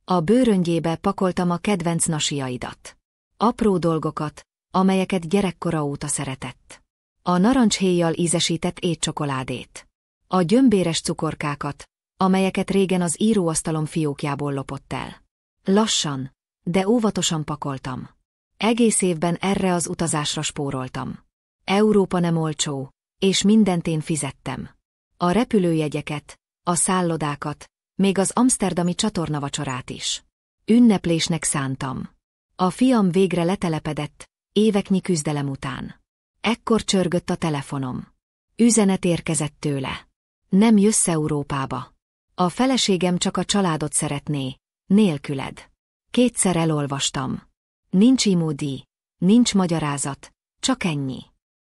A bőröngyébe pakoltam a kedvenc nasiaidat. Apró dolgokat, amelyeket gyerekkora óta szeretett. A narancshéjjal ízesített étcsokoládét. A gyömbéres cukorkákat, amelyeket régen az íróasztalom fiókjából lopott el. Lassan, de óvatosan pakoltam. Egész évben erre az utazásra spóroltam. Európa nem olcsó, és mindent én fizettem. A repülőjegyeket, a szállodákat, még az amszterdami csatornavacsorát is. Ünneplésnek szántam. A fiam végre letelepedett, éveknyi küzdelem után. Ekkor csörgött a telefonom. Üzenet érkezett tőle. Nem jössz Európába. A feleségem csak a családot szeretné, nélküled. Kétszer elolvastam. Nincs emoji, nincs magyarázat, csak ennyi.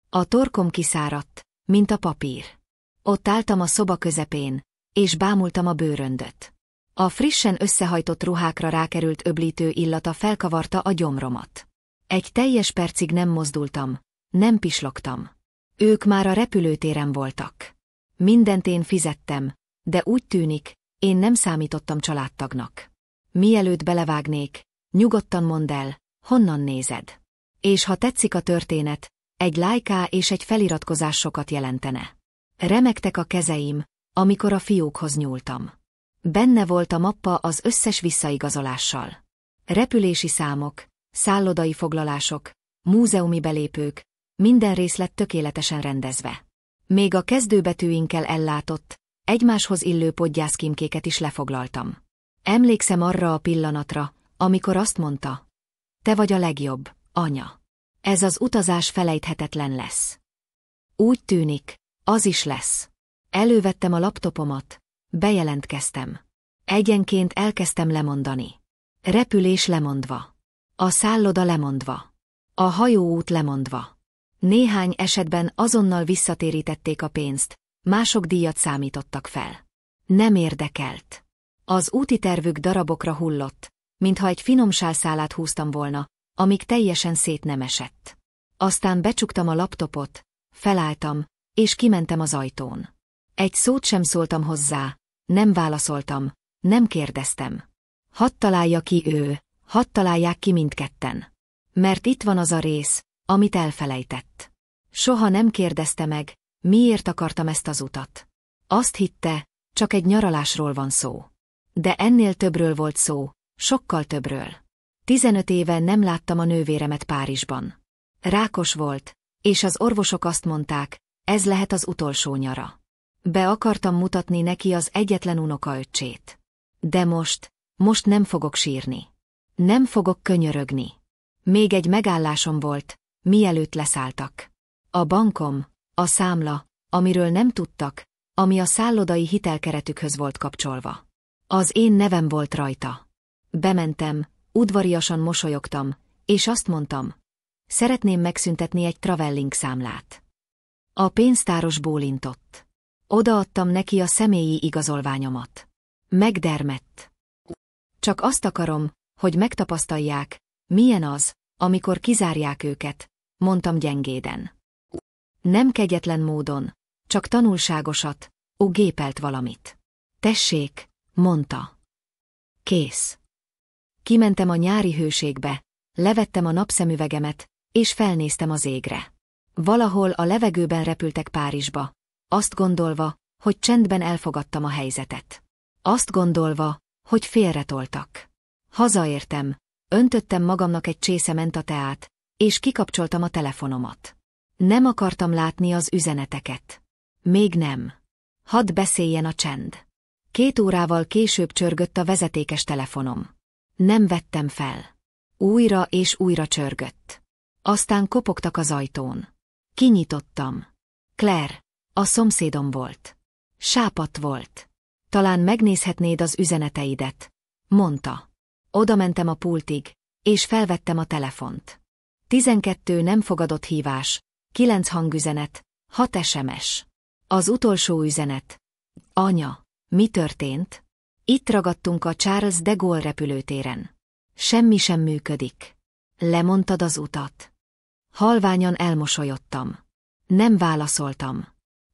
A torkom kiszáradt, mint a papír. Ott álltam a szoba közepén, és bámultam a bőröndöt. A frissen összehajtott ruhákra rákerült öblítő illata felkavarta a gyomromat. Egy teljes percig nem mozdultam, nem pislogtam. Ők már a repülőtéren voltak. Mindent én fizettem, de úgy tűnik, én nem számítottam családtagnak. Mielőtt belevágnék, nyugodtan mondd el, honnan nézed. És ha tetszik a történet, egy lájká és egy feliratkozás sokat jelentene. Remegtek a kezeim, amikor a fiókhoz nyúltam. Benne volt a mappa az összes visszaigazolással. Repülési számok, szállodai foglalások, múzeumi belépők, minden részlet tökéletesen rendezve. Még a kezdőbetűinkkel ellátott, egymáshoz illő podgyászkímkéket is lefoglaltam. Emlékszem arra a pillanatra, amikor azt mondta: te vagy a legjobb, anya. Ez az utazás felejthetetlen lesz. Úgy tűnik, az is lesz. Elővettem a laptopomat, bejelentkeztem. Egyenként elkezdtem lemondani. Repülés lemondva. A szálloda lemondva. A hajóút lemondva. Néhány esetben azonnal visszatérítették a pénzt, mások díjat számítottak fel. Nem érdekelt. Az úti tervük darabokra hullott, mintha egy finom sálszálát húztam volna, amíg teljesen szét nem esett. Aztán becsuktam a laptopot, felálltam, és kimentem az ajtón. Egy szót sem szóltam hozzá, nem válaszoltam, nem kérdeztem. Hadd találja ki ő, hadd találják ki mindketten. Mert itt van az a rész, amit elfelejtett. Soha nem kérdezte meg, miért akartam ezt az utat. Azt hitte, csak egy nyaralásról van szó. De ennél többről volt szó, sokkal többről. 15 éve nem láttam a nővéremet Párizsban. Rákos volt, és az orvosok azt mondták, ez lehet az utolsó nyara. Be akartam mutatni neki az egyetlen unokaöccsét. De most nem fogok sírni. Nem fogok könyörögni. Még egy megállásom volt, mielőtt leszálltak. A bankom, a számla, amiről nem tudtak, ami a szállodai hitelkeretükhöz volt kapcsolva. Az én nevem volt rajta. Bementem, udvariasan mosolyogtam, és azt mondtam: szeretném megszüntetni egy travelling számlát. A pénztáros bólintott. Odaadtam neki a személyi igazolványomat. Megdermedt. Csak azt akarom, hogy megtapasztalják, milyen az, amikor kizárják őket, mondtam gyengéden. Nem kegyetlen módon, csak tanulságosat, gépelt valamit. Tessék, mondta. Kész. Kimentem a nyári hőségbe, levettem a napszemüvegemet, és felnéztem az égre. Valahol a levegőben repültek Párizsba, azt gondolva, hogy csendben elfogadtam a helyzetet. Azt gondolva, hogy félretoltak. Hazaértem, öntöttem magamnak egy csésze mentateát, és kikapcsoltam a telefonomat. Nem akartam látni az üzeneteket. Még nem. Hadd beszéljen a csend. 2 órával később csörgött a vezetékes telefonom. Nem vettem fel. Újra és újra csörgött. Aztán kopogtak az ajtón. Kinyitottam. Claire, a szomszédom volt. Sápadt volt. Talán megnézhetnéd az üzeneteidet, mondta. Odamentem a pultig, és felvettem a telefont. 12 nem fogadott hívás, 9 hangüzenet, 6 SMS. Az utolsó üzenet. Anya, mi történt? Itt ragadtunk a Charles de Gaulle repülőtéren. Semmi sem működik. Lemondtad az utat. Halványan elmosolyodtam. Nem válaszoltam.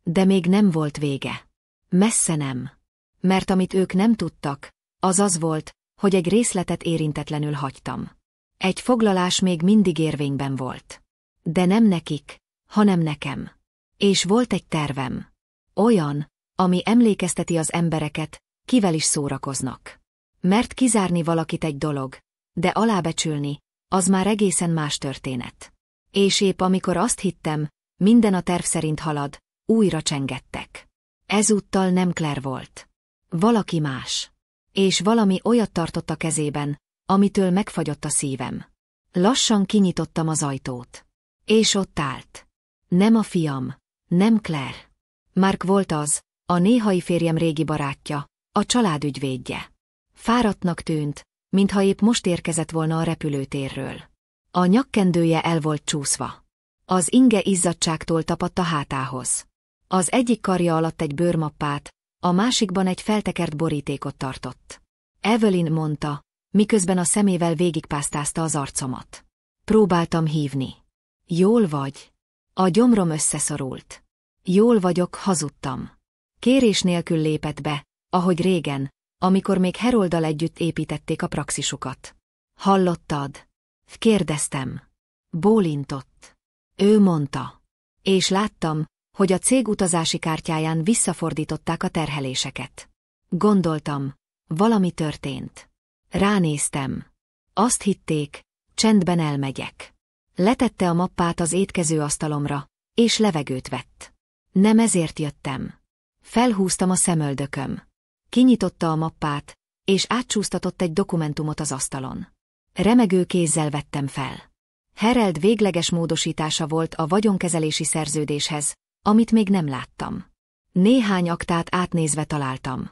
De még nem volt vége. Messze nem. Mert amit ők nem tudtak, az az volt, hogy egy részletet érintetlenül hagytam. Egy foglalás még mindig érvényben volt. De nem nekik, hanem nekem. És volt egy tervem. Olyan, ami emlékezteti az embereket, kivel is szórakoznak. Mert kizárni valakit egy dolog, de alábecsülni, az már egészen más történet. És épp amikor azt hittem, minden a terv szerint halad, újra csengettek. Ezúttal nem Claire volt. Valaki más. És valami olyat tartott a kezében, amitől megfagyott a szívem. Lassan kinyitottam az ajtót. És ott állt. Nem a fiam, nem Claire. Mark volt az, a néhai férjem régi barátja, a család ügyvédje. Fáradtnak tűnt, mintha épp most érkezett volna a repülőtérről. A nyakkendője el volt csúszva. Az inge izzadtságtól tapadt a hátához. Az egyik karja alatt egy bőrmappát, a másikban egy feltekert borítékot tartott. Evelyn mondta, miközben a szemével végigpásztázta az arcomat. Próbáltam hívni. Jól vagy? A gyomrom összeszorult. Jól vagyok, hazudtam. Kérés nélkül lépett be, ahogy régen, amikor még Harolddal együtt építették a praxisukat. Hallottad? Kérdeztem. Bólintott. Ő mondta. És láttam, hogy a cég utazási kártyáján visszafordították a terheléseket. Gondoltam, valami történt. Ránéztem. Azt hitték, csendben elmegyek. Letette a mappát az étkezőasztalomra, és levegőt vett. Nem ezért jöttem. Felhúztam a szemöldököm. Kinyitotta a mappát, és átcsúsztatott egy dokumentumot az asztalon. Remegő kézzel vettem fel. Harold végleges módosítása volt a vagyonkezelési szerződéshez, amit még nem láttam. Néhány aktát átnézve találtam.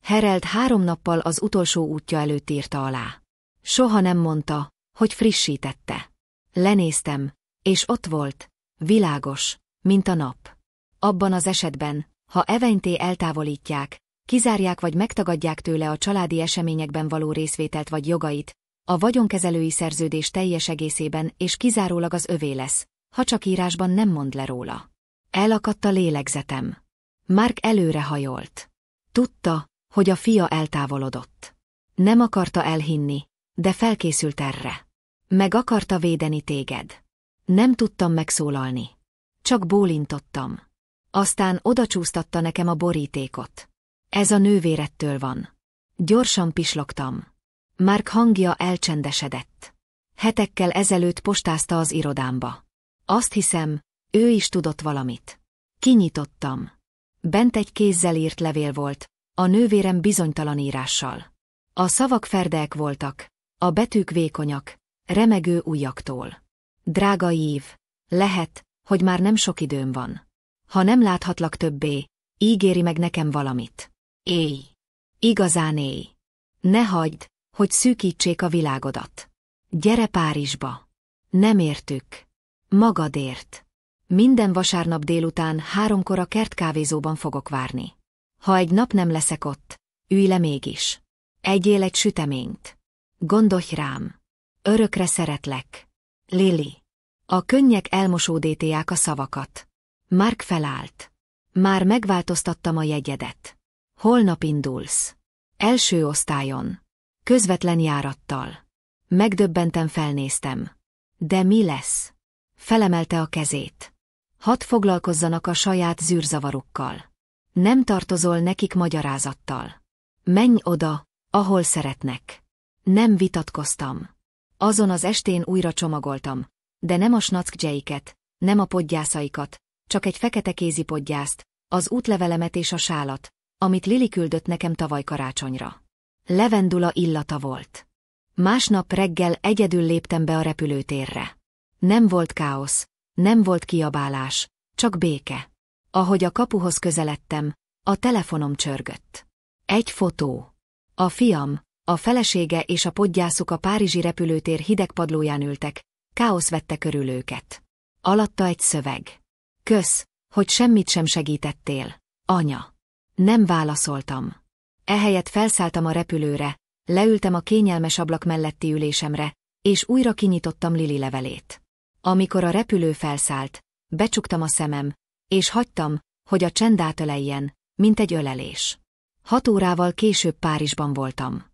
Harold 3 nappal az utolsó útja előtt írta alá. Soha nem mondta, hogy frissítette. Lenéztem, és ott volt, világos, mint a nap. Abban az esetben, ha Evenyté eltávolítják, kizárják vagy megtagadják tőle a családi eseményekben való részvételt vagy jogait, a vagyonkezelői szerződés teljes egészében és kizárólag az övé lesz, ha csak írásban nem mond le róla. Elakadt a lélegzetem. Mark előrehajolt. Tudta, hogy a fia eltávolodott. Nem akarta elhinni, de felkészült erre. Meg akarta védeni téged. Nem tudtam megszólalni. Csak bólintottam. Aztán odacsúsztatta nekem a borítékot. Ez a nővérettől van. Gyorsan pislogtam. Mark hangja elcsendesedett. Hetekkel ezelőtt postázta az irodámba. Azt hiszem, ő is tudott valamit. Kinyitottam. Bent egy kézzel írt levél volt, a nővérem bizonytalan írással. A szavak ferdeek voltak, a betűk vékonyak, remegő ujjaktól. Drága Ív, lehet, hogy már nem sok időm van. Ha nem láthatlak többé, ígéri meg nekem valamit. Élj! Igazán élj! Ne hagyd, hogy szűkítsék a világodat. Gyere Párizsba! Nem értük. Magadért. Minden vasárnap délután 3-kor a kertkávézóban fogok várni. Ha egy nap nem leszek ott, ülj le mégis. Egyél egy süteményt. Gondolj rám. Örökre szeretlek. Lili. A könnyek elmosódéték a szavakat. Mark felállt. Már megváltoztattam a jegyedet. Holnap indulsz. Első osztályon. Közvetlen járattal. Megdöbbenten felnéztem. De mi lesz? Felemelte a kezét. Hadd foglalkozzanak a saját zűrzavarukkal. Nem tartozol nekik magyarázattal. Menj oda, ahol szeretnek. Nem vitatkoztam. Azon az estén újra csomagoltam, de nem a snackjeiket, nem a podgyászaikat, csak egy fekete kézipodgyászt, az útlevelemet és a sálat, amit Lili küldött nekem tavaly karácsonyra. Levendula illata volt. Másnap reggel egyedül léptem be a repülőtérre. Nem volt káosz, nem volt kiabálás, csak béke. Ahogy a kapuhoz közeledtem, a telefonom csörgött. Egy fotó. A fiam, a felesége és a podgyászuk a párizsi repülőtér hideg padlóján ültek, káosz vette körül őket. Alatta egy szöveg. Kösz, hogy semmit sem segítettél, anya. Nem válaszoltam. Ehelyett felszálltam a repülőre, leültem a kényelmes ablak melletti ülésemre, és újra kinyitottam Lili levelét. Amikor a repülő felszállt, becsuktam a szemem, és hagytam, hogy a csend átöleljen, mint egy ölelés. 6 órával később Párizsban voltam.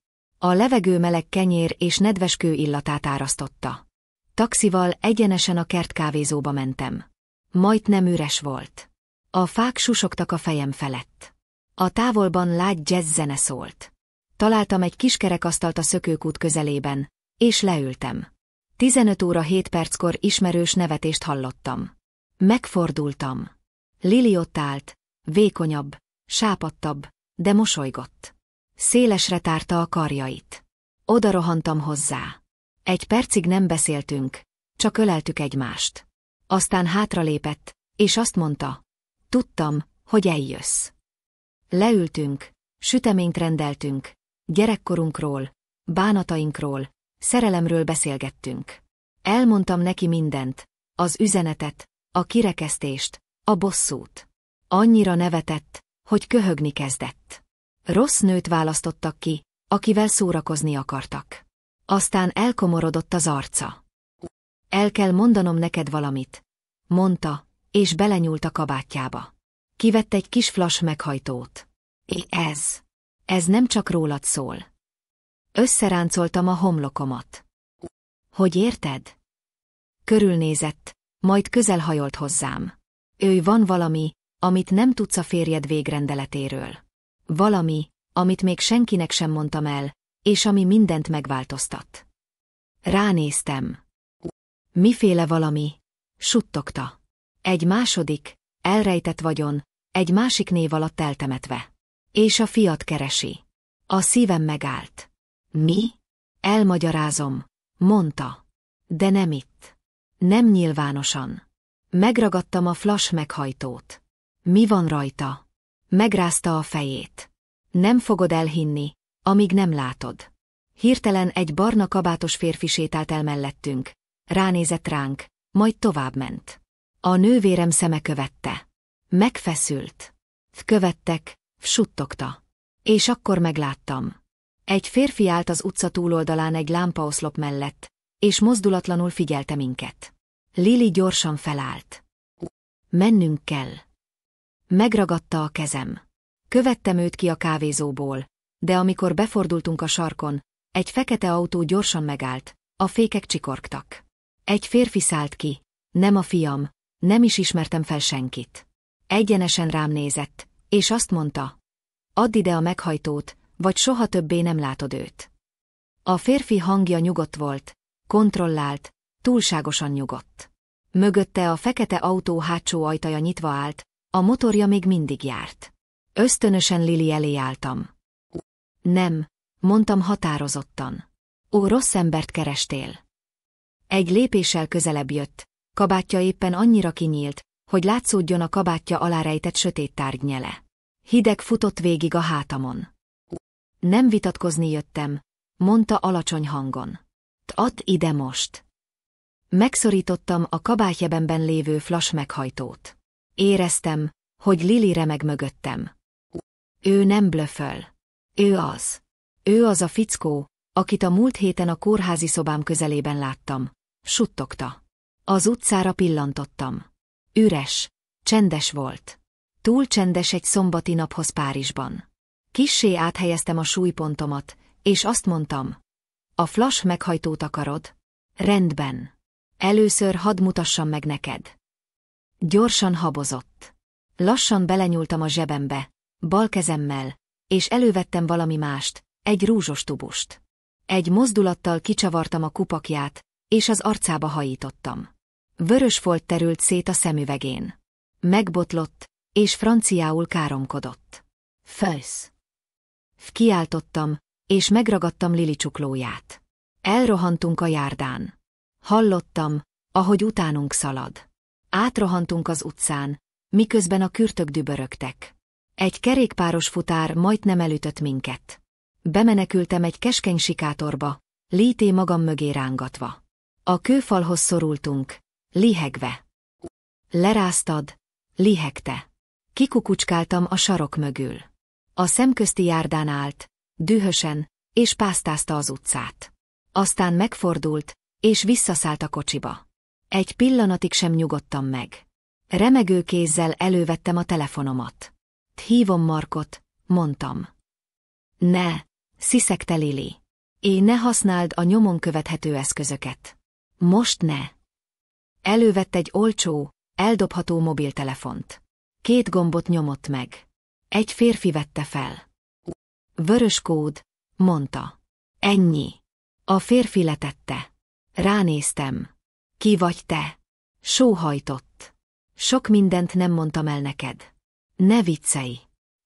A levegő meleg kenyér és nedves kő illatát árasztotta. Taxival egyenesen a kertkávézóba mentem. Majdnem üres volt. A fák susogtak a fejem felett. A távolban lágy jazz zene szólt. Találtam egy kis kerekasztalt a szökőkút közelében, és leültem. 15 óra 7 perckor ismerős nevetést hallottam. Megfordultam. Lili ott állt, vékonyabb, sápadtabb, de mosolygott. Szélesre tárta a karjait. Oda rohantam hozzá. Egy percig nem beszéltünk, csak öleltük egymást. Aztán hátralépett, és azt mondta, tudtam, hogy eljössz. Leültünk, süteményt rendeltünk, gyerekkorunkról, bánatainkról, szerelemről beszélgettünk. Elmondtam neki mindent, az üzenetet, a kirekesztést, a bosszút. Annyira nevetett, hogy köhögni kezdett. Rossz nőt választottak ki, akivel szórakozni akartak. Aztán elkomorodott az arca. El kell mondanom neked valamit, mondta, és belenyúlt a kabátjába. Kivett egy kis flash meghajtót. Ez nem csak rólad szól. Összeráncoltam a homlokomat. Hogy érted? Körülnézett, majd közelhajolt hozzám. Van valami, amit nem tudsz a férjed végrendeletéről. Valami, amit még senkinek sem mondtam el, és ami mindent megváltoztat. Ránéztem. Miféle valami? Suttogta. Egy második, elrejtett vagyon, egy másik név alatt eltemetve. És a fiat keresi. A szívem megállt. Mi? Elmagyarázom, mondta. De nem itt. Nem nyilvánosan. Megragadtam a flash meghajtót. Mi van rajta? Megrázta a fejét. Nem fogod elhinni, amíg nem látod. Hirtelen egy barna kabátos férfi sétált el mellettünk. Ránézett ránk, majd továbbment. A nővérem szeme követte. Megfeszült. Követtek, suttogta. És akkor megláttam. Egy férfi állt az utca túloldalán egy lámpaoszlop mellett, és mozdulatlanul figyelte minket. Lili gyorsan felállt. Mennünk kell. Megragadta a kezem. Követtem őt ki a kávézóból, de amikor befordultunk a sarkon, egy fekete autó gyorsan megállt, a fékek csikorgtak. Egy férfi szállt ki, nem a fiam, nem is ismertem fel senkit. Egyenesen rám nézett, és azt mondta, add ide a meghajtót, vagy soha többé nem látod őt. A férfi hangja nyugodt volt, kontrollált, túlságosan nyugodt. Mögötte a fekete autó hátsó ajtaja nyitva állt, a motorja még mindig járt. Ösztönösen Lili elé álltam. Nem, mondtam határozottan. Rossz embert kerestél. Egy lépéssel közelebb jött, kabátja éppen annyira kinyílt, hogy látszódjon a kabátja alá rejtett sötét tárgy nyele. Hideg futott végig a hátamon. Nem vitatkozni jöttem, mondta alacsony hangon. Add ide most. Megszorítottam a kabátjebemben lévő flash meghajtót. Éreztem, hogy Lili remeg mögöttem. Ő nem blöfföl. Ő az. Ő az a fickó, akit a múlt héten a kórházi szobám közelében láttam. Suttogta. Az utcára pillantottam. Üres, csendes volt. Túl csendes egy szombati naphoz Párizsban. Kissé áthelyeztem a súlypontomat, és azt mondtam. A flash meghajtót akarod? Rendben. Először hadd mutassam meg neked. Gyorsan habozott. Lassan belenyúltam a zsebembe, bal kezemmel, és elővettem valami mást, egy rúzsos tubust. Egy mozdulattal kicsavartam a kupakját, és az arcába hajítottam. Vörös folt terült szét a szemüvegén. Megbotlott, és franciául káromkodott. Fősz! Kiáltottam, és megragadtam Lili csuklóját. Elrohantunk a járdán. Hallottam, ahogy utánunk szalad. Átrohantunk az utcán, miközben a kürtök dübörögtek. Egy kerékpáros futár majdnem elütött minket. Bemenekültem egy keskeny sikátorba, Líté magam mögé rángatva. A kőfalhoz szorultunk, lihegve. Leráztad, lihegte. Kikukucskáltam a sarok mögül. A szemközti járdán állt, dühösen, és pásztázta az utcát. Aztán megfordult, és visszaszállt a kocsiba. Egy pillanatig sem nyugodtam meg. Remegő kézzel elővettem a telefonomat. Hívom Markot, mondtam. Ne, sziszegte Lili. Ne használd a nyomon követhető eszközöket. Most ne. Elővett egy olcsó, eldobható mobiltelefont. 2 gombot nyomott meg. Egy férfi vette fel. Vörös kód, mondta. Ennyi. A férfi letette. Ránéztem. Ki vagy te? Sóhajtott. Sok mindent nem mondtam el neked. Ne viccelj.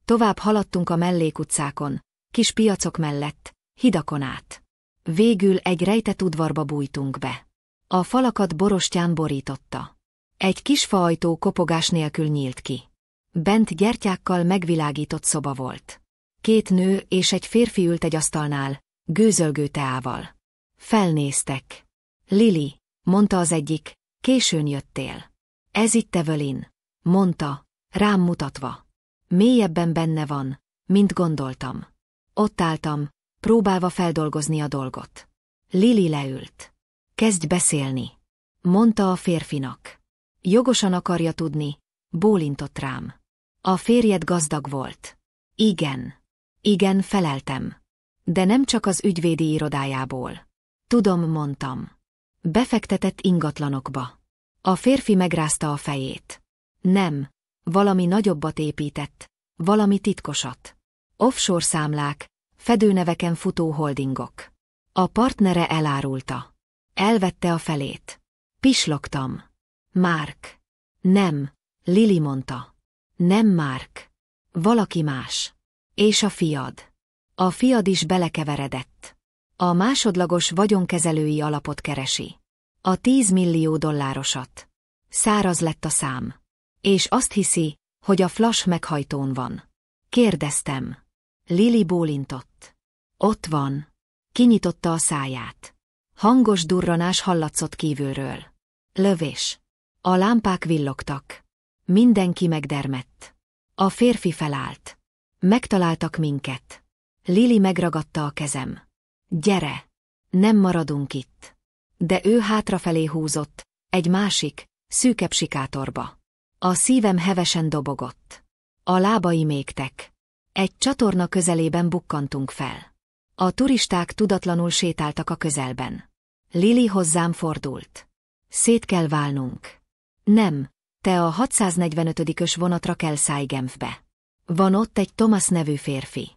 Tovább haladtunk a mellékutcákon, kis piacok mellett, hidakon át. Végül egy rejtett udvarba bújtunk be. A falakat borostyán borította. Egy kis faajtó kopogás nélkül nyílt ki. Bent gyertyákkal megvilágított szoba volt. 2 nő és egy férfi ült egy asztalnál, gőzölgő teával. Felnéztek. Lili, mondta az egyik, későn jöttél. Ez itt Evelyn, mondta, rám mutatva. Mélyebben benne van, mint gondoltam. Ott álltam, próbálva feldolgozni a dolgot. Lili leült. Kezdj beszélni, mondta a férfinak. Jogosan akarja tudni, bólintott rám. A férjed gazdag volt. Igen. Igen, feleltem. De nem csak az ügyvédi irodájából. Tudom, mondtam. Befektetett ingatlanokba. A férfi megrázta a fejét. Nem, valami nagyobbat épített, valami titkosat. Offshore számlák, fedőneveken futó holdingok. A partnere elárulta. Elvette a felét. Pislogtam. Mark. Nem, Lili mondta. Nem Mark. Valaki más. És a fiad. A fiad is belekeveredett. A másodlagos vagyonkezelői alapot keresi. A 10 millió dollárosat. Száraz lett a szám. És azt hiszi, hogy a flash meghajtón van. Kérdeztem. Lili bólintott. Ott van. Kinyitotta a száját. Hangos durranás hallatszott kívülről. Lövés. A lámpák villogtak. Mindenki megdermedt. A férfi felállt. Megtaláltak minket. Lili megragadta a kezem. Gyere! Nem maradunk itt. De ő hátrafelé húzott, egy másik, szűkebb sikátorba. A szívem hevesen dobogott. A lábaim égtek. Egy csatorna közelében bukkantunk fel. A turisták tudatlanul sétáltak a közelben. Lili hozzám fordult. Szét kell válnunk. Nem, te a 645-ös vonatra kell szállj Genfbe. Van ott egy Thomas nevű férfi.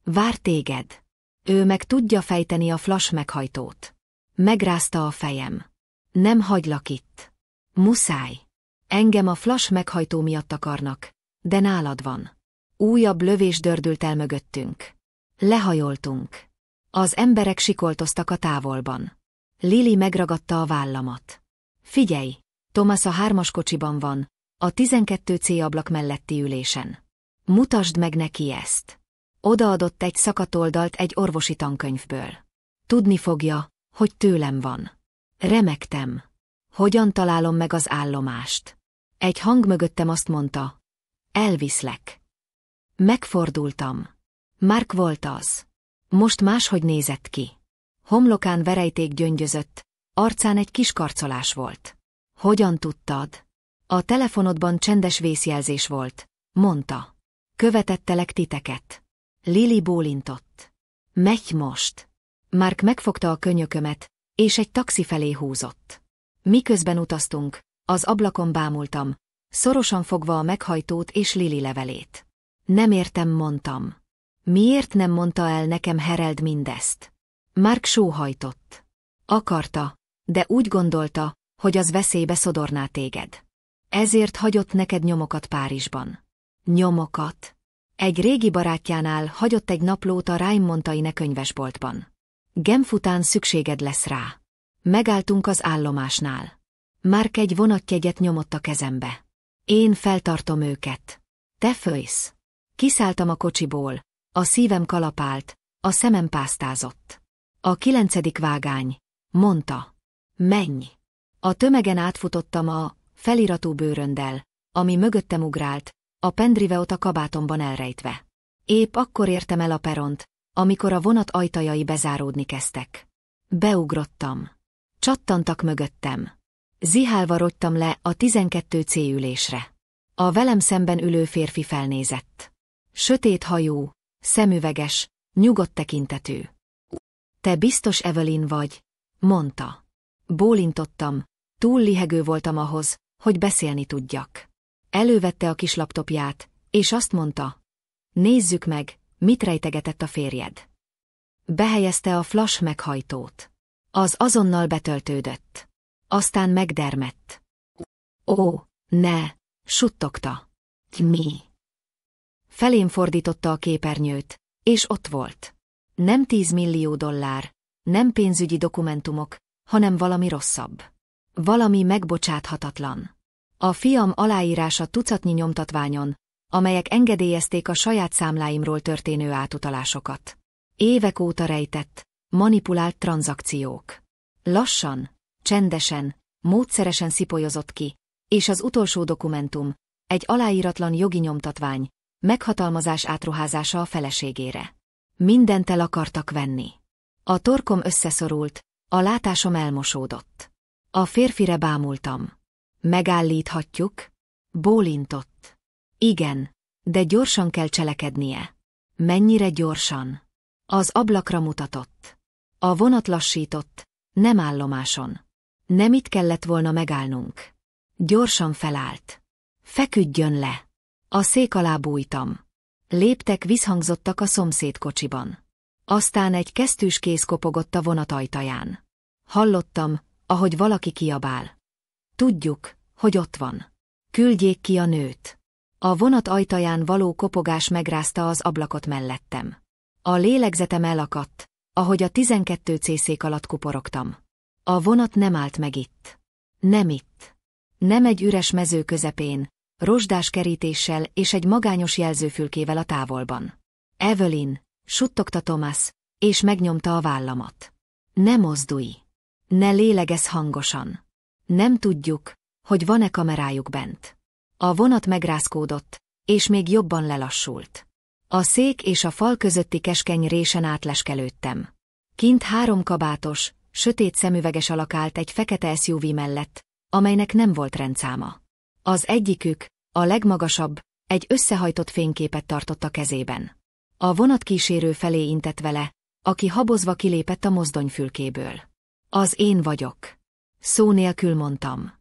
Vár téged. Ő meg tudja fejteni a flash meghajtót. Megrázta a fejem. Nem hagylak itt. Muszáj. Engem a flash meghajtó miatt akarnak, de nálad van. Újabb lövés dördült el mögöttünk. Lehajoltunk. Az emberek sikoltoztak a távolban. Lili megragadta a vállamat. Figyelj, Thomas a 3-as kocsiban van, a 12C ablak melletti ülésen. Mutasd meg neki ezt. Odaadott egy szakadt oldalt egy orvosi tankönyvből. Tudni fogja, hogy tőlem van. Remegtem. Hogyan találom meg az állomást? Egy hang mögöttem azt mondta. Elviszlek. Megfordultam. Mark volt az. Most máshogy nézett ki. Homlokán verejték gyöngyözött, arcán egy kis karcolás volt. Hogyan tudtad? A telefonodban csendes vészjelzés volt, mondta. Követettelek titeket. Lili bólintott. Menj most. Mark megfogta a könyökömet, és egy taxi felé húzott. Miközben utaztunk, az ablakon bámultam, szorosan fogva a meghajtót és Lili levelét. Nem értem, mondtam. Miért nem mondta el nekem Harold mindezt? Mark sóhajtott. Akarta, de úgy gondolta, hogy az veszélybe szodorná téged. Ezért hagyott neked nyomokat Párizsban. Nyomokat? Egy régi barátjánál hagyott egy naplót a Raimondtaine könyvesboltban. Genf után szükséged lesz rá. Megálltunk az állomásnál. Mark egy vonatjegyet nyomott a kezembe. Én feltartom őket. Te fölsz. Kiszálltam a kocsiból, a szívem kalapált, a szemem pásztázott. A 9. vágány, mondta. Menj! A tömegen átfutottam a feliratú bőröndel, ami mögöttem ugrált, a pendriveot a kabátomban elrejtve. Épp akkor értem el a peront, amikor a vonat ajtajai bezáródni kezdtek. Beugrottam. Csattantak mögöttem. Zihálva rogytam le a 12C ülésre. A velem szemben ülő férfi felnézett. Sötét hajú, szemüveges, nyugodt tekintetű. Te biztos Evelyn vagy, mondta. Bólintottam, túl lihegő voltam ahhoz, hogy beszélni tudjak. Elővette a kis laptopját, és azt mondta. Nézzük meg, mit rejtegetett a férjed. Behelyezte a flash meghajtót. Az azonnal betöltődött. Aztán megdermedt. Ó, ne, suttogta. Mi? Felém fordította a képernyőt, és ott volt. Nem 10 millió dollár, nem pénzügyi dokumentumok, hanem valami rosszabb. Valami megbocsáthatatlan. A fiam aláírása tucatnyi nyomtatványon, amelyek engedélyezték a saját számláimról történő átutalásokat. Évek óta rejtett, manipulált tranzakciók. Lassan, csendesen, módszeresen szipolyozott ki, és az utolsó dokumentum, egy aláíratlan jogi nyomtatvány, meghatalmazás átruházása a feleségére. Mindent el akartak venni. A torkom összeszorult, a látásom elmosódott. A férfire bámultam. Megállíthatjuk? Bólintott. Igen, de gyorsan kell cselekednie. Mennyire gyorsan? Az ablakra mutatott. A vonat lassított, nem állomáson. Nem itt kellett volna megállnunk. Gyorsan felállt. Feküdjön le. A szék alá bújtam. Léptek visszhangzottak a szomszéd kocsiban. Aztán egy kesztyűs kéz kopogott a vonat ajtaján. Hallottam, ahogy valaki kiabál. Tudjuk, hogy ott van. Küldjék ki a nőt. A vonat ajtaján való kopogás megrázta az ablakot mellettem. A lélegzetem elakadt, ahogy a 12C szék alatt kuporogtam. A vonat nem állt meg itt. Nem itt. Nem egy üres mező közepén, rozsdás kerítéssel és egy magányos jelzőfülkével a távolban. Evelyn, suttogta Thomas, és megnyomta a vállamat. Ne mozdulj. Ne lélegezz hangosan. Nem tudjuk, hogy van-e kamerájuk bent. A vonat megrázkódott, és még jobban lelassult. A szék és a fal közötti keskeny résen átleskelődtem. Kint 3 kabátos, sötét szemüveges alak állt egy fekete SUV mellett, amelynek nem volt rendszáma. Az egyikük, a legmagasabb, egy összehajtott fényképet tartott a kezében. A vonatkísérő felé intett vele, aki habozva kilépett a mozdonyfülkéből. Az én vagyok. Szó nélkül mondtam.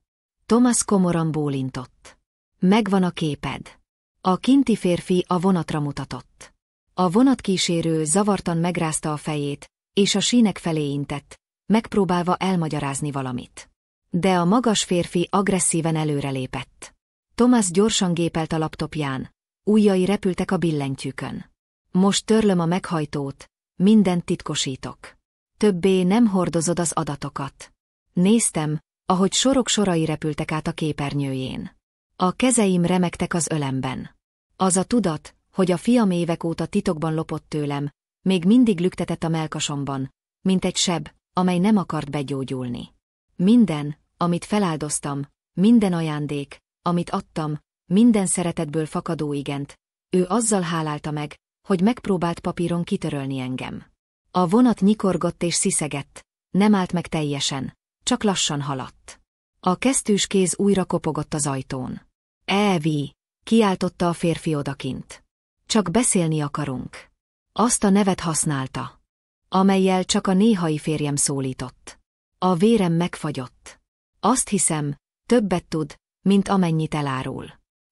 Thomas komoran bólintott. Megvan a képed. A kinti férfi a vonatra mutatott. A vonatkísérő zavartan megrázta a fejét, és a sínek felé intett, megpróbálva elmagyarázni valamit. De a magas férfi agresszíven előrelépett. Thomas gyorsan gépelt a laptopján, ujjai repültek a billentyűkön. Most törlöm a meghajtót, mindent titkosítok. Többé nem hordozod az adatokat. Néztem, ahogy sorok sorai repültek át a képernyőjén. A kezeim remegtek az ölemben. Az a tudat, hogy a fiam évek óta titokban lopott tőlem, még mindig lüktetett a mellkasomban, mint egy seb, amely nem akart begyógyulni. Minden, amit feláldoztam, minden ajándék, amit adtam, minden szeretetből fakadó igent, ő azzal hálálta meg, hogy megpróbált papíron kitörölni engem. A vonat nyikorgott és sziszegett, nem állt meg teljesen, csak lassan haladt. A kesztyűs kéz újra kopogott az ajtón. Evi, kiáltotta a férfi odakint. Csak beszélni akarunk. Azt a nevet használta, amellyel csak a néhai férjem szólított. A vérem megfagyott. Azt hiszem, többet tud, mint amennyit elárul.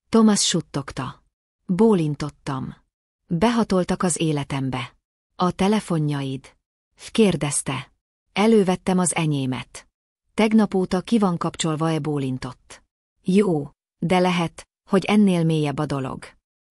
Thomas suttogta. Bólintottam. Behatoltak az életembe. A telefonjaid? Kérdezte. Elővettem az enyémet. Tegnap óta ki van kapcsolva-e? Bólintott. Jó, de lehet, hogy ennél mélyebb a dolog.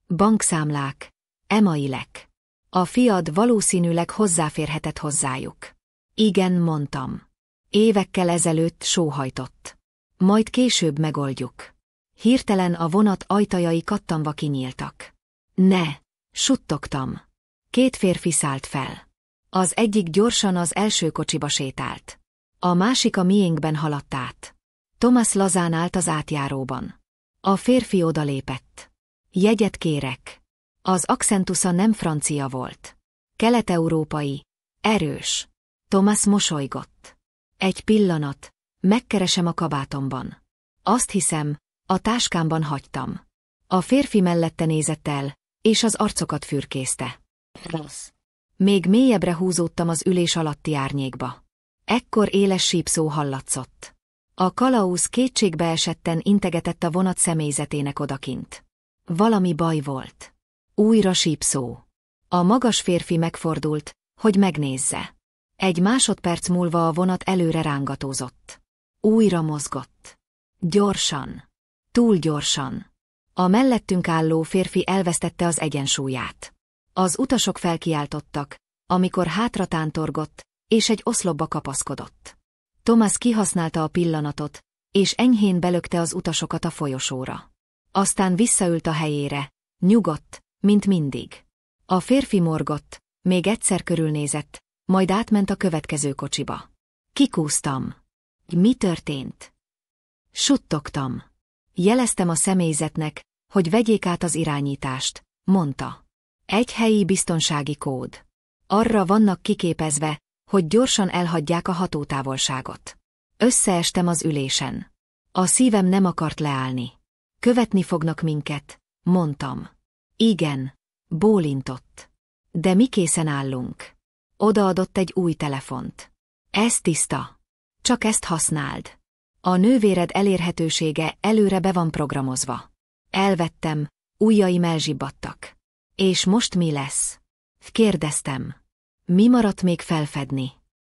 Bankszámlák, emailek. A fiad valószínűleg hozzáférhetett hozzájuk. Igen, mondtam. Évekkel ezelőtt sóhajtott. Majd később megoldjuk. Hirtelen a vonat ajtajai kattanva kinyíltak. Ne, suttogtam. 2 férfi szállt fel. Az egyik gyorsan az első kocsiba sétált. A másik a miénkben haladt át. Thomas lazán állt az átjáróban. A férfi odalépett. Jegyet kérek. Az akcentusza nem francia volt. Kelet-európai. Erős. Thomas mosolygott. Egy pillanat, megkeresem a kabátomban. Azt hiszem, a táskámban hagytam. A férfi mellette nézett el, és az arcokat fürkészte. Rossz. Még mélyebbre húzódtam az ülés alatti árnyékba. Ekkor éles sípszó hallatszott. A kalauz kétségbeesetten integetett a vonat személyzetének odakint. Valami baj volt. Újra sípszó. A magas férfi megfordult, hogy megnézze. Egy másodperc múlva a vonat előre rángatózott. Újra mozgott. Gyorsan. Túl gyorsan. A mellettünk álló férfi elvesztette az egyensúlyát. Az utasok felkiáltottak, amikor hátra tántorgott, és egy oszlopba kapaszkodott. Thomas kihasználta a pillanatot, és enyhén belökte az utasokat a folyosóra. Aztán visszaült a helyére, nyugodt, mint mindig. A férfi morgott, még egyszer körülnézett, majd átment a következő kocsiba. Kikúztam. Mi történt? Suttogtam. Jeleztem a személyzetnek, hogy vegyék át az irányítást, mondta. Egy helyi biztonsági kód. Arra vannak kiképezve, hogy gyorsan elhagyják a hatótávolságot. Összeestem az ülésen. A szívem nem akart leállni. Követni fognak minket, mondtam. Igen, bólintott. De mi készen állunk. Odaadott egy új telefont. Ez tiszta. Csak ezt használd. A nővéred elérhetősége előre be van programozva. Elvettem, ujjaim elzsibbadtak. És most mi lesz? Kérdeztem. Mi maradt még felfedni?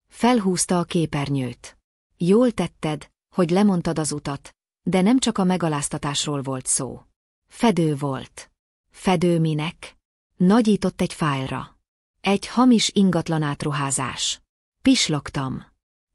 Felhúzta a képernyőt. Jól tetted, hogy lemondtad az utat, de nem csak a megaláztatásról volt szó. Fedő volt. Fedő minek? Nagyított egy fájlra. Egy hamis ingatlan átruházás. Pislogtam.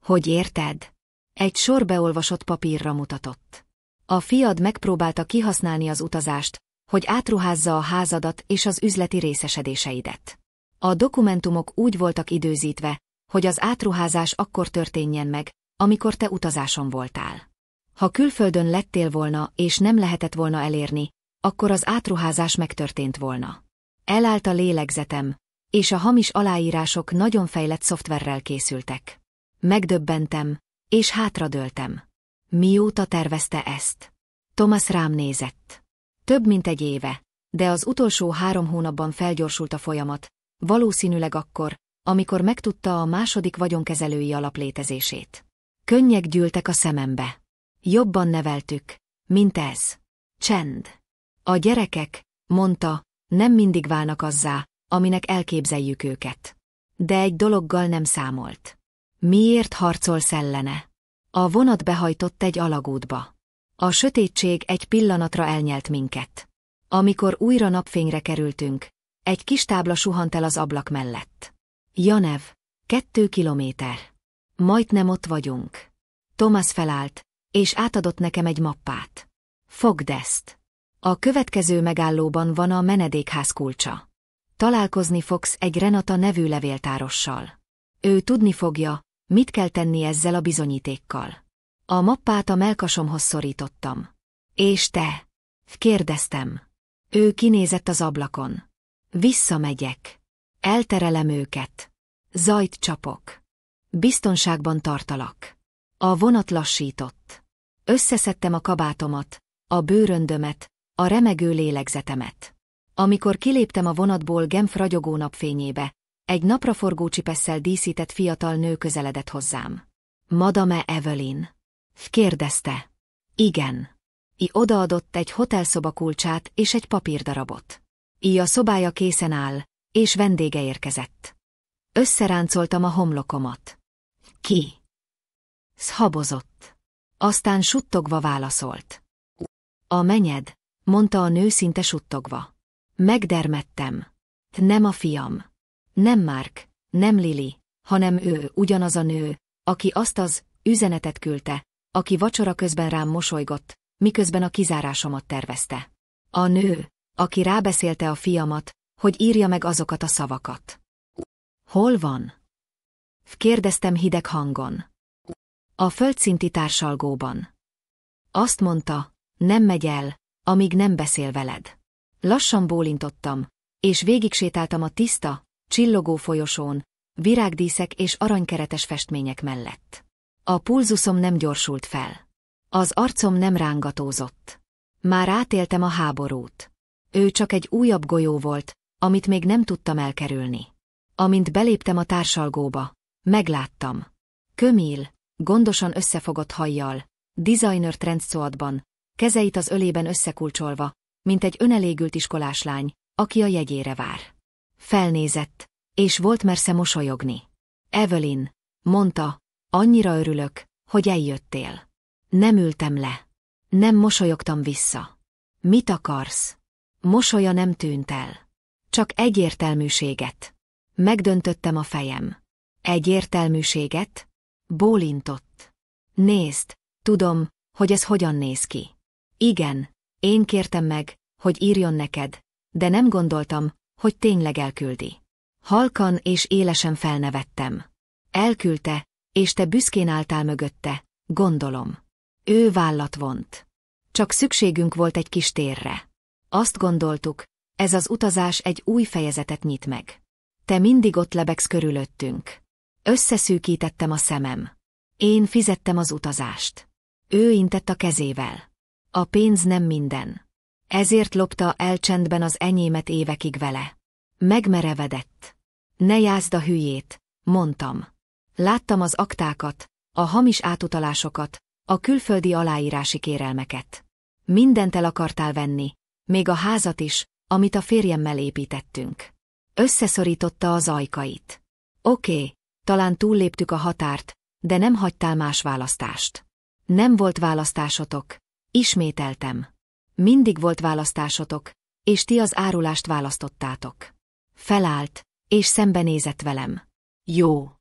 Hogy érted? Egy sor beolvasott papírra mutatott. A fiad megpróbálta kihasználni az utazást, hogy átruházza a házadat és az üzleti részesedéseidet. A dokumentumok úgy voltak időzítve, hogy az átruházás akkor történjen meg, amikor te utazáson voltál. Ha külföldön lettél volna és nem lehetett volna elérni, akkor az átruházás megtörtént volna. Elállt a lélegzetem, és a hamis aláírások nagyon fejlett szoftverrel készültek. Megdöbbentem, és hátradőltem. Mióta tervezte ezt? Thomas rám nézett. Több mint egy éve, de az utolsó 3 hónapban felgyorsult a folyamat, valószínűleg akkor, amikor megtudta a második vagyonkezelői alap létezését. Könnyek gyűltek a szemembe. Jobban neveltük, mint ez. Csend. A gyerekek, mondta, nem mindig válnak azzá, aminek elképzeljük őket. De egy dologgal nem számolt. Miért harcolsz ellene? A vonat behajtott egy alagútba. A sötétség egy pillanatra elnyelt minket. Amikor újra napfényre kerültünk, egy kis tábla suhant el az ablak mellett. Janev, 2 kilométer. Majdnem ott vagyunk. Thomas felállt, és átadott nekem egy mappát. Fogd ezt. A következő megállóban van a menedékház kulcsa. Találkozni fogsz egy Renata nevű levéltárossal. Ő tudni fogja, mit kell tenni ezzel a bizonyítékkal. A mappát a mellkasomhoz szorítottam. És te? Kérdeztem. Ő kinézett az ablakon. Visszamegyek. Elterelem őket. Zajt csapok. Biztonságban tartalak. A vonat lassított. Összeszedtem a kabátomat, a bőröndömet, a remegő lélegzetemet. Amikor kiléptem a vonatból Genf ragyogó napfényébe, egy napraforgó csipesszel díszített fiatal nő közeledett hozzám. Madame Evelyn? Kérdezte. Igen. Odaadott egy hotelszoba kulcsát és egy papírdarabot. A szobája készen áll, és vendége érkezett. Összeráncoltam a homlokomat. Ki? Habozott. Aztán suttogva válaszolt. A menyed, mondta a nő szinte suttogva. Megdermedtem. Nem a fiam. Nem Mark, nem Lily, hanem ő, ugyanaz a nő, aki azt az üzenetet küldte, aki vacsora közben rám mosolygott, miközben a kizárásomat tervezte. A nő, aki rábeszélte a fiamat, hogy írja meg azokat a szavakat. Hol van? Kérdeztem hideg hangon. A földszinti társalgóban. Azt mondta, nem megy el, amíg nem beszél veled. Lassan bólintottam, és végigsétáltam a tiszta, csillogó folyosón, virágdíszek és aranykeretes festmények mellett. A pulzuszom nem gyorsult fel. Az arcom nem rángatózott. Már átéltem a háborút. Ő csak egy újabb golyó volt, amit még nem tudtam elkerülni. Amint beléptem a társalgóba, megláttam. Camille, gondosan összefogott hajjal, designer trendcoatban, kezeit az ölében összekulcsolva, mint egy önelégült iskoláslány, aki a jegyére vár. Felnézett, és volt mersze mosolyogni. Evelyn, mondta, annyira örülök, hogy eljöttél. Nem ültem le. Nem mosolyogtam vissza. Mit akarsz? Mosolya nem tűnt el. Csak egyértelműséget. Megdöntöttem a fejem. Egyértelműséget? Bólintott. Nézd, tudom, hogy ez hogyan néz ki. Igen, én kértem meg, hogy írjon neked, de nem gondoltam, hogy tényleg elküldi. Halkan és élesen felnevettem. Elküldte, és te büszkén álltál mögötte, gondolom. Ő vállat vont. Csak szükségünk volt egy kis térre. Azt gondoltuk, ez az utazás egy új fejezetet nyit meg. Te mindig ott lebegsz körülöttünk. Összeszűkítettem a szemem. Én fizettem az utazást. Ő intett a kezével. A pénz nem minden. Ezért lopta el csendben az enyémet évekig vele. Megmerevedett. Ne jázd a hülyét, mondtam. Láttam az aktákat, a hamis átutalásokat, a külföldi aláírási kérelmeket. Mindent el akartál venni, még a házat is, amit a férjemmel építettünk. Összeszorította az ajkait. Oké, talán túlléptük a határt, de nem hagytál más választást. Nem volt választásotok, ismételtem. Mindig volt választásotok, és ti az árulást választottátok. Felállt, és szembenézett velem. Jó.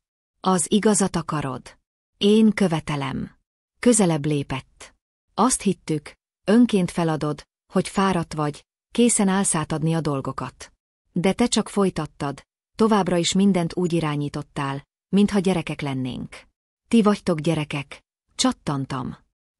Az igazat akarod. Én követelem. Közelebb lépett. Azt hittük, önként feladod, hogy fáradt vagy, készen állsz átadni a dolgokat. De te csak folytattad, továbbra is mindent úgy irányítottál, mintha gyerekek lennénk. Ti vagytok gyerekek, csattantam.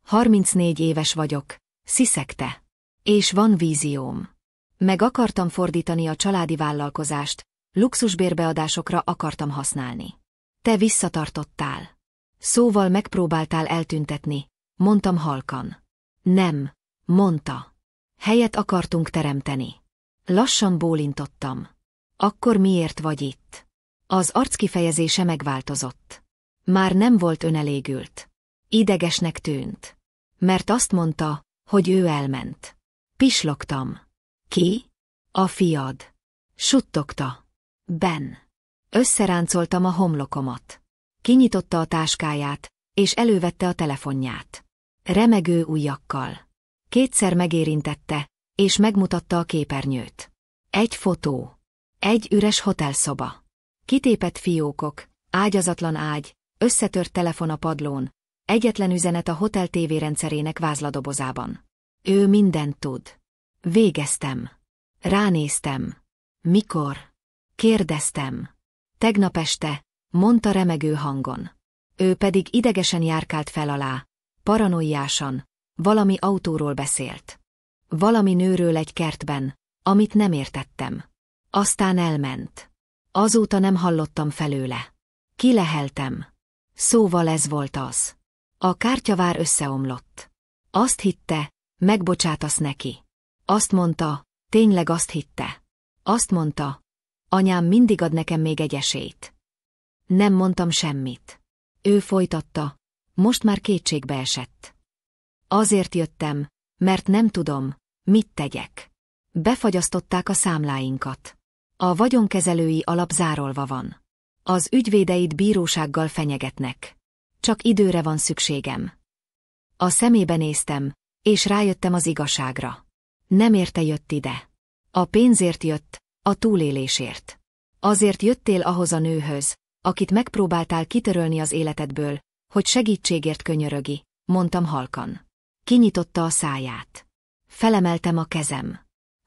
34 éves vagyok, sziszegte. És van vízióm. Meg akartam fordítani a családi vállalkozást, luxusbérbeadásokra akartam használni. Te visszatartottál. Szóval megpróbáltál eltüntetni, mondtam halkan. Nem, mondta. Helyet akartunk teremteni. Lassan bólintottam. Akkor miért vagy itt? Az arckifejezése megváltozott. Már nem volt önelégült. Idegesnek tűnt. Mert azt mondta, hogy ő elment. Pislogtam. Ki? A fiad. Suttogta. Ben. Összeráncoltam a homlokomat. Kinyitotta a táskáját, és elővette a telefonját. Remegő ujjakkal. Kétszer megérintette, és megmutatta a képernyőt. Egy fotó. Egy üres hotelszoba. Kitépett fiókok, ágyazatlan ágy, összetört telefon a padlón, egyetlen üzenet a hotel tévérendszerének vázladobozában. Ő mindent tud. Végeztem. Ránéztem. Mikor? Kérdeztem. Tegnap este, mondta remegő hangon. Ő pedig idegesen járkált fel alá, paranoiásan, valami autóról beszélt. Valami nőről egy kertben, amit nem értettem. Aztán elment. Azóta nem hallottam felőle. Kileheltem. Szóval ez volt az. A kártyavár összeomlott. Azt hitte, megbocsátasz neki. Azt mondta, tényleg azt hitte. Azt mondta, anyám mindig ad nekem még egy esélyt. Nem mondtam semmit. Ő folytatta, most már kétségbe esett. Azért jöttem, mert nem tudom, mit tegyek. Befagyasztották a számláinkat. A vagyonkezelői alap zárolva van. Az ügyvédeid bírósággal fenyegetnek. Csak időre van szükségem. A szemébe néztem, és rájöttem az igazságra. Nem érte jött ide. A pénzért jött, a túlélésért. Azért jöttél ahhoz a nőhöz, akit megpróbáltál kitörölni az életedből, hogy segítségért könyörögi, mondtam halkan. Kinyitotta a száját. Felemeltem a kezem.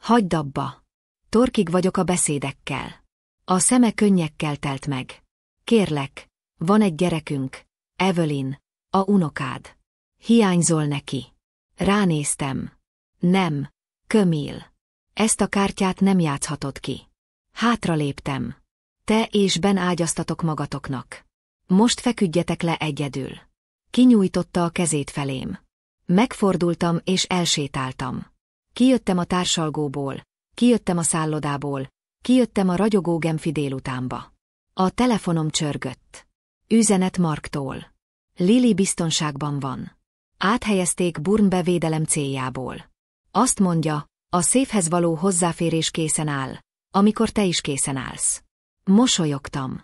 Hagyd abba. Torkig vagyok a beszédekkel. A szeme könnyekkel telt meg. Kérlek, van egy gyerekünk, Evelyn, a unokád. Hiányzol neki. Ránéztem. Nem, Camille. Ezt a kártyát nem játszhatod ki. Hátra léptem. Te és Ben ágyaztatok magatoknak. Most feküdjetek le egyedül. Kinyújtotta a kezét felém. Megfordultam és elsétáltam. Kijöttem a társalgóból, kijöttem a szállodából, kijöttem a ragyogó genfi délutánba. A telefonom csörgött. Üzenet Marktól. Lily biztonságban van. Áthelyezték Burnbe védelem céljából. Azt mondja, a széfhez való hozzáférés készen áll, amikor te is készen állsz. Mosolyogtam.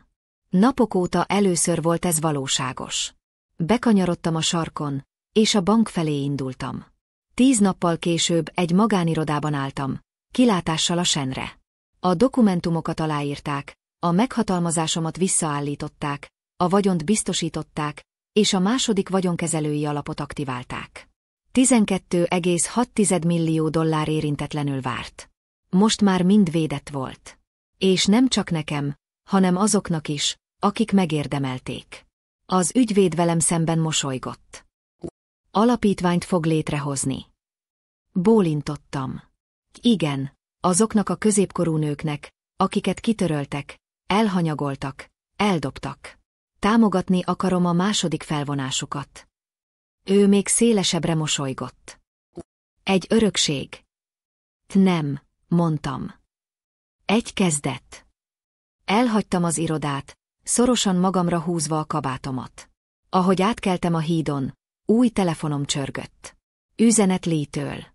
Napok óta először volt ez valóságos. Bekanyarodtam a sarkon, és a bank felé indultam. 10 nappal később egy magánirodában álltam, kilátással a Senre. A dokumentumokat aláírták, a meghatalmazásomat visszaállították, a vagyont biztosították, és a második vagyonkezelői alapot aktiválták. 12,6 millió dollár érintetlenül várt. Most már mind védett volt. És nem csak nekem, hanem azoknak is, akik megérdemelték. Az ügyvéd velem szemben mosolygott. Alapítványt fog létrehozni. Bólintottam. Igen, azoknak a középkorú nőknek, akiket kitöröltek, elhanyagoltak, eldobtak. Támogatni akarom a második felvonásukat. Ő még szélesebbre mosolygott. Egy örökség. Nem, mondtam. Egy kezdet. Elhagytam az irodát, szorosan magamra húzva a kabátomat. Ahogy átkeltem a hídon, új telefonom csörgött. Üzenet Lee-től.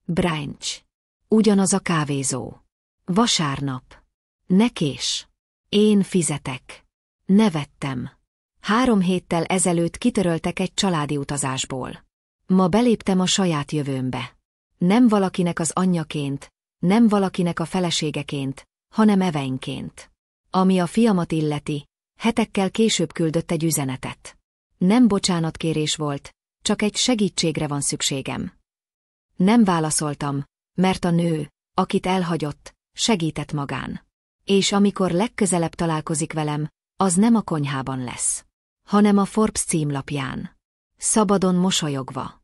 Branch. Ugyanaz a kávézó. Vasárnap. Ne kés. Én fizetek. Nevettem. 3 héttel ezelőtt kitöröltek egy családi utazásból. Ma beléptem a saját jövőmbe. Nem valakinek az anyjaként, nem valakinek a feleségeként, hanem Evainként. Ami a fiamat illeti, hetekkel később küldött egy üzenetet. Nem bocsánatkérés volt, csak egy segítségre van szükségem. Nem válaszoltam, mert a nő, akit elhagyott, segített magán. És amikor legközelebb találkozik velem, az nem a konyhában lesz, hanem a Forbes címlapján. Szabadon mosolyogva.